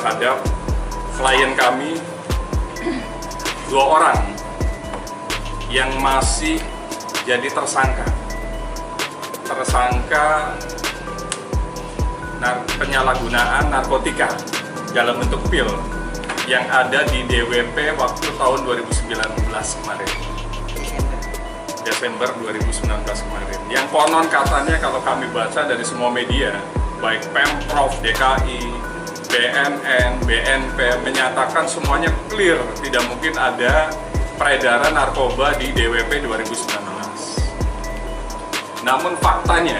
terhadap klien kami 2 orang yang masih jadi tersangka penyalahgunaan narkotika dalam bentuk pil yang ada di DWP waktu tahun 2019 kemarin, Desember 2019 kemarin, yang konon katanya kalau kami baca dari semua media, baik Pemprov DKI, BNN, BNP menyatakan semuanya clear, tidak mungkin ada peredaran narkoba di DWP 2019. Namun faktanya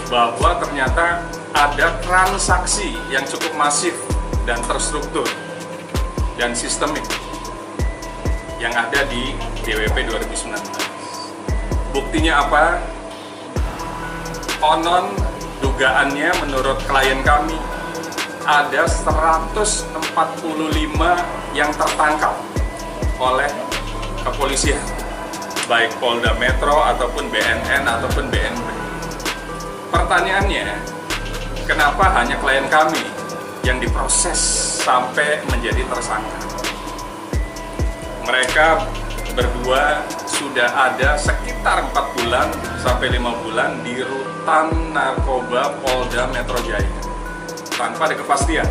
bahwa ternyata ada transaksi yang cukup masif dan terstruktur dan sistemik yang ada di DWP 2019. Buktinya apa? Konon dugaannya menurut klien kami ada 145 yang tertangkap oleh kepolisian, baik Polda Metro ataupun BNN ataupun BNP. Pertanyaannya, kenapa hanya klien kami yang diproses sampai menjadi tersangka? Mereka berdua sudah ada sekitar 4 bulan sampai 5 bulan di rutan narkoba Polda Metro Jaya tanpa ada kepastian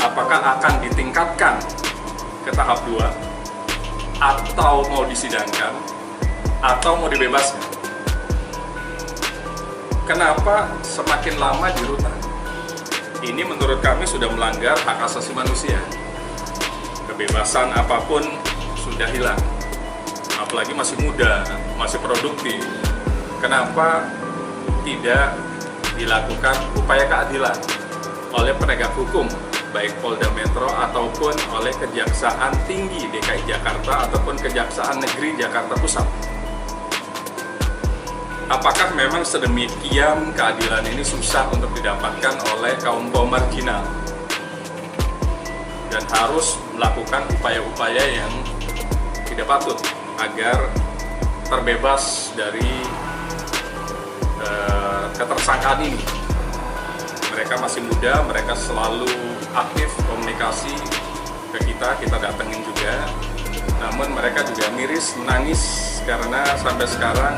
apakah akan ditingkatkan ke tahap 2 atau mau disidangkan atau mau dibebaskan. Kenapa semakin lama di rutan? Ini menurut kami sudah melanggar hak asasi manusia. Kebebasan apapun sudah hilang. Apalagi masih muda, masih produktif. Kenapa tidak dilakukan upaya keadilan oleh penegak hukum, baik Polda Metro ataupun oleh Kejaksaan Tinggi DKI Jakarta ataupun Kejaksaan Negeri Jakarta Pusat? Apakah memang sedemikian keadilan ini susah untuk didapatkan oleh kaum marginal dan harus melakukan upaya-upaya yang tidak patut agar terbebas dari ketersangkaan ini? Mereka masih muda, mereka selalu aktif komunikasi ke kita datengin juga. Namun mereka juga miris, menangis karena sampai sekarang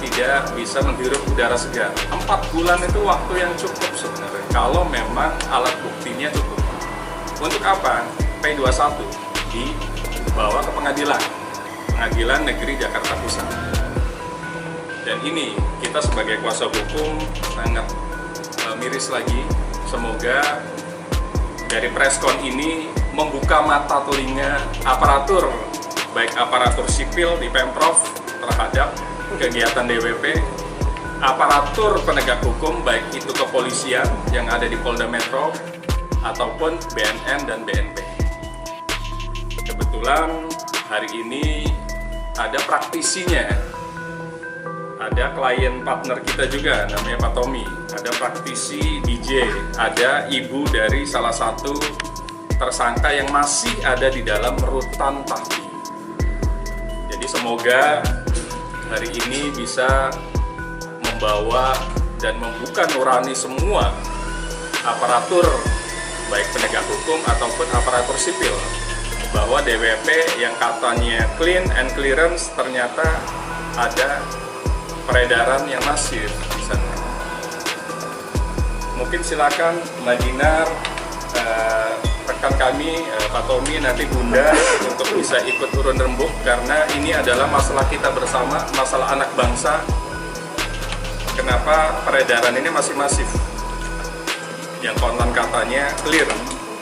tidak bisa menghirup udara segar. 4 bulan itu waktu yang cukup sebenarnya, kalau memang alat buktinya cukup. Untuk apa? P21 dibawa ke Pengadilan Negeri Jakarta Pusat. Dan ini kita sebagai kuasa hukum sangat miris lagi. Semoga dari preskon ini membuka mata telinga aparatur, baik aparatur sipil di Pemprov terhadap kegiatan DWP, aparatur penegak hukum baik itu kepolisian yang ada di Polda Metro ataupun BNN dan BNP. Kebetulan hari ini ada praktisinya, ada klien partner kita juga namanya Pak Tommy, ada praktisi DJ, ada ibu dari salah satu tersangka yang masih ada di dalam rutan Tahti. Jadi semoga hari ini bisa membawa dan membuka nurani semua aparatur baik penegak hukum ataupun aparatur sipil bahwa DWP yang katanya clean and clearance ternyata ada peredaran yang masif di sana. Mungkin silakan Mbak Dinar, rekan kami Pak Tommy, nanti Bunda untuk bisa ikut urun rembuk karena ini adalah masalah kita bersama, masalah anak bangsa. Kenapa peredaran ini masih masif? Yang konon katanya clear,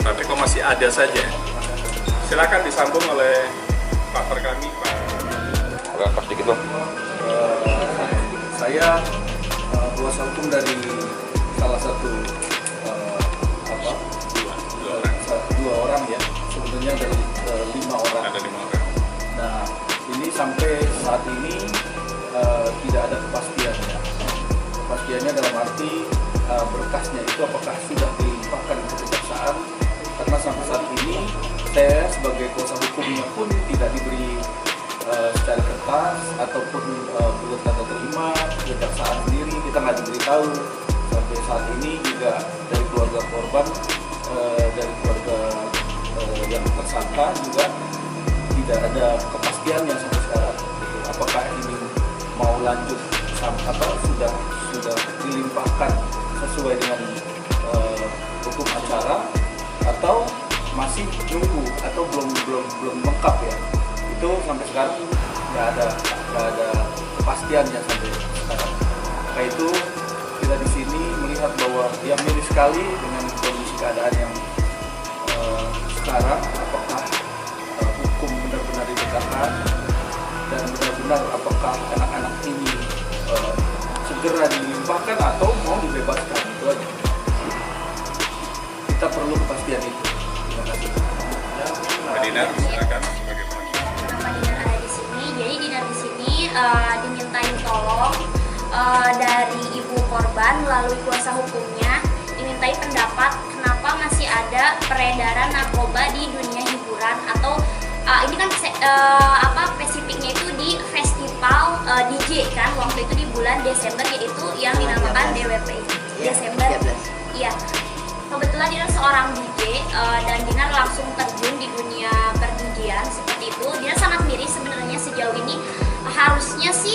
tapi kok masih ada saja. Silakan disambung oleh partner kami, Pak. Agak sedikit Bang. Saya kuasa hukum dari salah satu dua orang ya, sebetulnya dari 5 orang. Ada 5 orang. Nah, ini sampai saat ini tidak ada kepastiannya. Kepastiannya dalam arti berkasnya itu apakah sudah dilimpahkan ke kejaksaan, karena sampai saat ini saya sebagai kuasa hukumnya pun tidak diberi secara kertas ataupun belum tanda terima. Kejaksaan sendiri kita nggak diberitahu. Sampai saat ini juga dari keluarga korban dari keluarga yang tersangka juga tidak ada kepastiannya sampai sekarang. Apakah ini mau lanjut atau sudah dilimpahkan sesuai dengan hukum acara, atau masih nunggu atau belum lengkap ya. Itu sampai sekarang nggak ada kepastiannya sampai sekarang. Maka itu kita di sini melihat bahwa ya miris sekali dengan kondisi keadaan yang sekarang. Apakah hukum benar-benar ditegakkan dan benar-benar apakah anak-anak ini segera dilimpahkan atau mau dibebaskan, itu aja. Kita perlu kepastian itu. Terima kasih. Mbak Dinar, silakan bagaimana? Kenapa Dinar ada di sini? Jadi Dinar di sini dimintain tolong dari ibu korban melalui kuasa hukumnya, dimintai pendapat kenapa masih ada peredaran narkoba di dunia hiburan, atau ini kan spesifiknya itu di festival DJ kan, waktu itu di bulan Desember, yaitu yang dinamakan DWP Desember. Iya. Kebetulan Dinar seorang DJ dan Dinar langsung terjun di dunia per-DJ-an seperti itu. Dinar sangat miris sebenarnya sejauh ini. Harusnya sih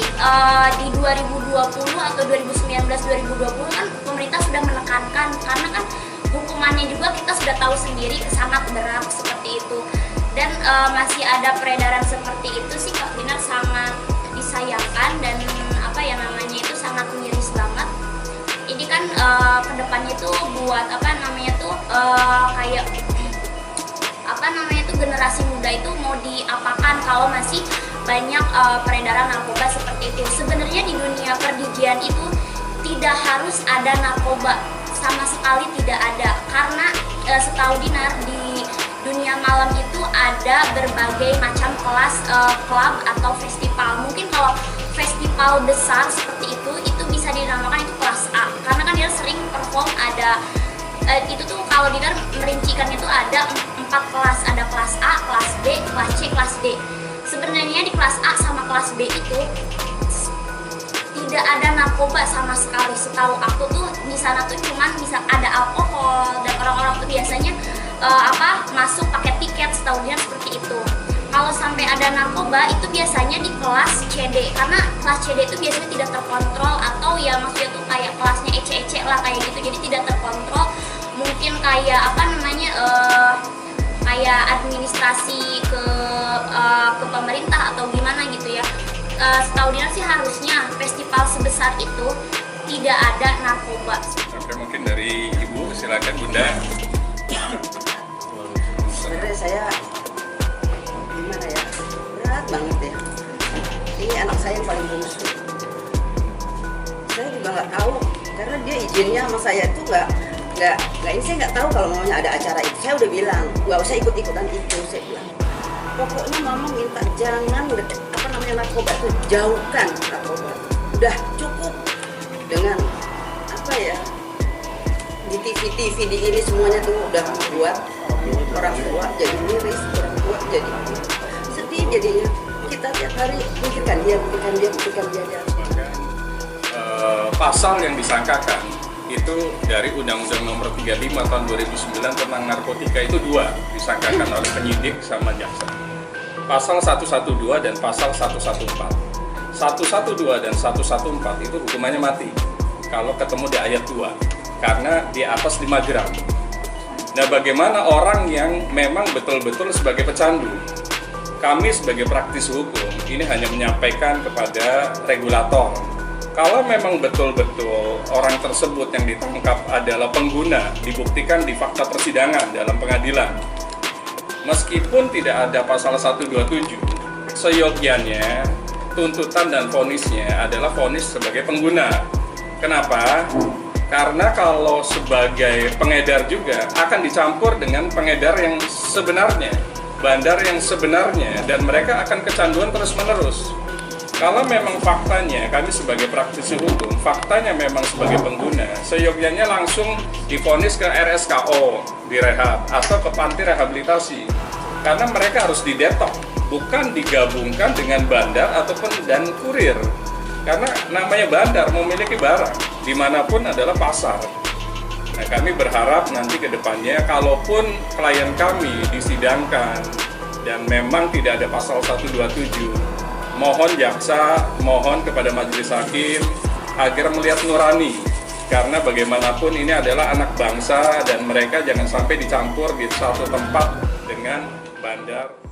di 2020 atau 2019-2020 kan pemerintah sudah menekankan, karena kan hukumannya juga kita sudah tahu sendiri sangat berat seperti itu. Dan masih ada peredaran seperti itu sih Kak Dinar sangat disayangkan, dan sangat miris banget. Ini kan kedepannya tuh buat generasi muda itu mau diapakan kalau masih banyak peredaran narkoba seperti itu. Sebenarnya di dunia per-DJ-an itu tidak harus ada narkoba, sama sekali tidak ada, karena setahu Dinar di dunia malam itu ada berbagai macam kelas klub atau festival. Mungkin kalau festival besar seperti itu bisa dinamakan itu kelas A, karena kan dia sering perform. Ada itu tuh kalau Dinar merincikannya itu ada 4 kelas, ada kelas A, kelas B, kelas C, kelas D. Sebenarnya di kelas A sama kelas B itu tidak ada narkoba sama sekali. Setahu aku tuh di sana tuh cuman bisa ada alkohol, dan orang-orang tuh biasanya masuk pakai tiket, setahu dia seperti itu. Kalau sampai ada narkoba itu biasanya di kelas CD, karena kelas CD itu biasanya tidak terkontrol, atau ya maksudnya tuh kayak kelasnya ece-ece lah kayak gitu, jadi tidak terkontrol. Mungkin kayak kayak administrasi ke pemerintah atau gimana gitu ya. Setahu dia sih harusnya festival sebesar itu tidak ada narkoba. Oke, mungkin dari Ibu, silakan Bunda. Sebenarnya saya gimana ya, berat banget ya. Ini anak saya yang paling bungsu. Saya juga nggak tahu, karena dia izinnya sama saya itu nggak ini saya nggak tahu kalau maunya ada acara itu. Saya udah bilang nggak usah ikut-ikutan itu. Saya bilang pokoknya mama minta jangan narkoba itu, jauhkan narkoba. Udah cukup dengan di TV di ini semuanya tuh udah buat orang tua jadi miris, orang tua jadi sedih jadinya. Kita tiap hari pikirkan dia. Pasal yang disangkakan itu dari Undang-Undang Nomor 35 Tahun 2009 tentang narkotika itu 2 disangkakan oleh penyidik sama jaksa. Pasal 112 dan pasal 114. 112 dan 114 itu hukumannya mati kalau ketemu di ayat 2, karena di atas 5 gram. Nah, bagaimana orang yang memang betul-betul sebagai pecandu? Kami sebagai praktisi hukum ini hanya menyampaikan kepada regulator. Kalau memang betul-betul orang tersebut yang ditangkap adalah pengguna, dibuktikan di fakta persidangan dalam pengadilan, meskipun tidak ada pasal 127, seyogianya tuntutan dan vonisnya adalah vonis sebagai pengguna. Kenapa? Karena kalau sebagai pengedar juga akan dicampur dengan pengedar yang sebenarnya, bandar yang sebenarnya, dan mereka akan kecanduan terus-menerus. Kalau memang faktanya, kami sebagai praktisi hukum, faktanya memang sebagai pengguna, seyogianya langsung divonis ke RSKO, direhab, atau ke panti rehabilitasi. Karena mereka harus didetok, bukan digabungkan dengan bandar ataupun dan kurir. Karena namanya bandar memiliki barang, dimanapun adalah pasar. Nah, kami berharap nanti ke depannya kalaupun klien kami disidangkan dan memang tidak ada pasal 127, mohon jaksa, mohon kepada majelis hakim agar melihat nurani. Karena bagaimanapun ini adalah anak bangsa dan mereka jangan sampai dicampur di satu tempat dengan bandar.